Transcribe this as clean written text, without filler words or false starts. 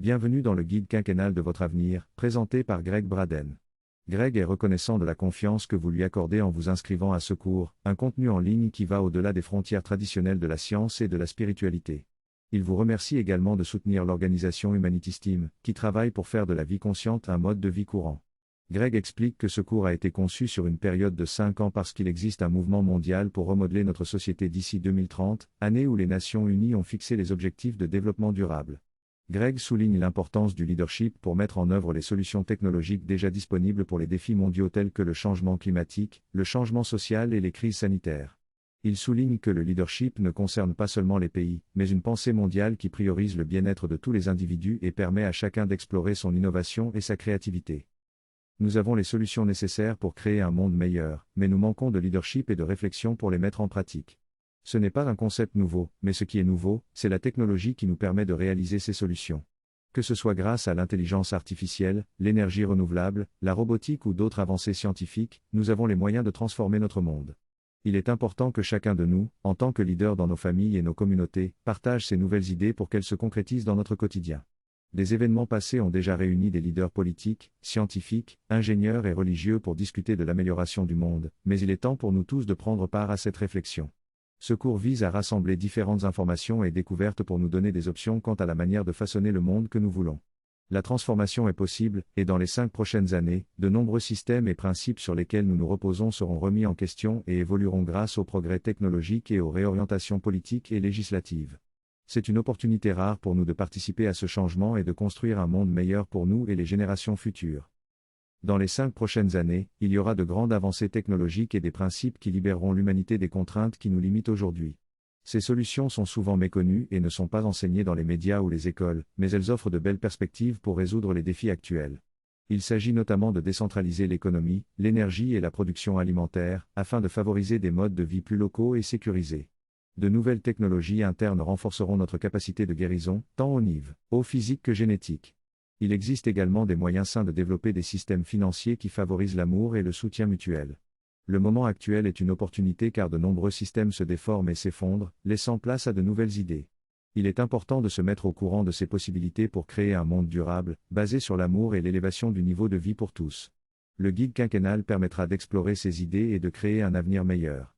Bienvenue dans le guide quinquennal de votre avenir, présenté par Greg Braden. Greg est reconnaissant de la confiance que vous lui accordez en vous inscrivant à ce cours, un contenu en ligne qui va au-delà des frontières traditionnelles de la science et de la spiritualité. Il vous remercie également de soutenir l'organisation Humanity STEAM, qui travaille pour faire de la vie consciente un mode de vie courant. Greg explique que ce cours a été conçu sur une période de 5 ans parce qu'il existe un mouvement mondial pour remodeler notre société d'ici 2030, année où les Nations Unies ont fixé les objectifs de développement durable. Greg souligne l'importance du leadership pour mettre en œuvre les solutions technologiques déjà disponibles pour les défis mondiaux tels que le changement climatique, le changement social et les crises sanitaires. Il souligne que le leadership ne concerne pas seulement les pays, mais une pensée mondiale qui priorise le bien-être de tous les individus et permet à chacun d'explorer son innovation et sa créativité. Nous avons les solutions nécessaires pour créer un monde meilleur, mais nous manquons de leadership et de réflexion pour les mettre en pratique. Ce n'est pas un concept nouveau, mais ce qui est nouveau, c'est la technologie qui nous permet de réaliser ces solutions. Que ce soit grâce à l'intelligence artificielle, l'énergie renouvelable, la robotique ou d'autres avancées scientifiques, nous avons les moyens de transformer notre monde. Il est important que chacun de nous, en tant que leader dans nos familles et nos communautés, partage ces nouvelles idées pour qu'elles se concrétisent dans notre quotidien. Des événements passés ont déjà réuni des leaders politiques, scientifiques, ingénieurs et religieux pour discuter de l'amélioration du monde, mais il est temps pour nous tous de prendre part à cette réflexion. Ce cours vise à rassembler différentes informations et découvertes pour nous donner des options quant à la manière de façonner le monde que nous voulons. La transformation est possible, et dans les 5 prochaines années, de nombreux systèmes et principes sur lesquels nous nous reposons seront remis en question et évolueront grâce aux progrès technologiques et aux réorientations politiques et législatives. C'est une opportunité rare pour nous de participer à ce changement et de construire un monde meilleur pour nous et les générations futures. Dans les 5 prochaines années, il y aura de grandes avancées technologiques et des principes qui libéreront l'humanité des contraintes qui nous limitent aujourd'hui. Ces solutions sont souvent méconnues et ne sont pas enseignées dans les médias ou les écoles, mais elles offrent de belles perspectives pour résoudre les défis actuels. Il s'agit notamment de décentraliser l'économie, l'énergie et la production alimentaire, afin de favoriser des modes de vie plus locaux et sécurisés. De nouvelles technologies internes renforceront notre capacité de guérison, tant au niveau physique que génétique. Il existe également des moyens sains de développer des systèmes financiers qui favorisent l'amour et le soutien mutuel. Le moment actuel est une opportunité car de nombreux systèmes se déforment et s'effondrent, laissant place à de nouvelles idées. Il est important de se mettre au courant de ces possibilités pour créer un monde durable, basé sur l'amour et l'élévation du niveau de vie pour tous. Le guide quinquennal permettra d'explorer ces idées et de créer un avenir meilleur.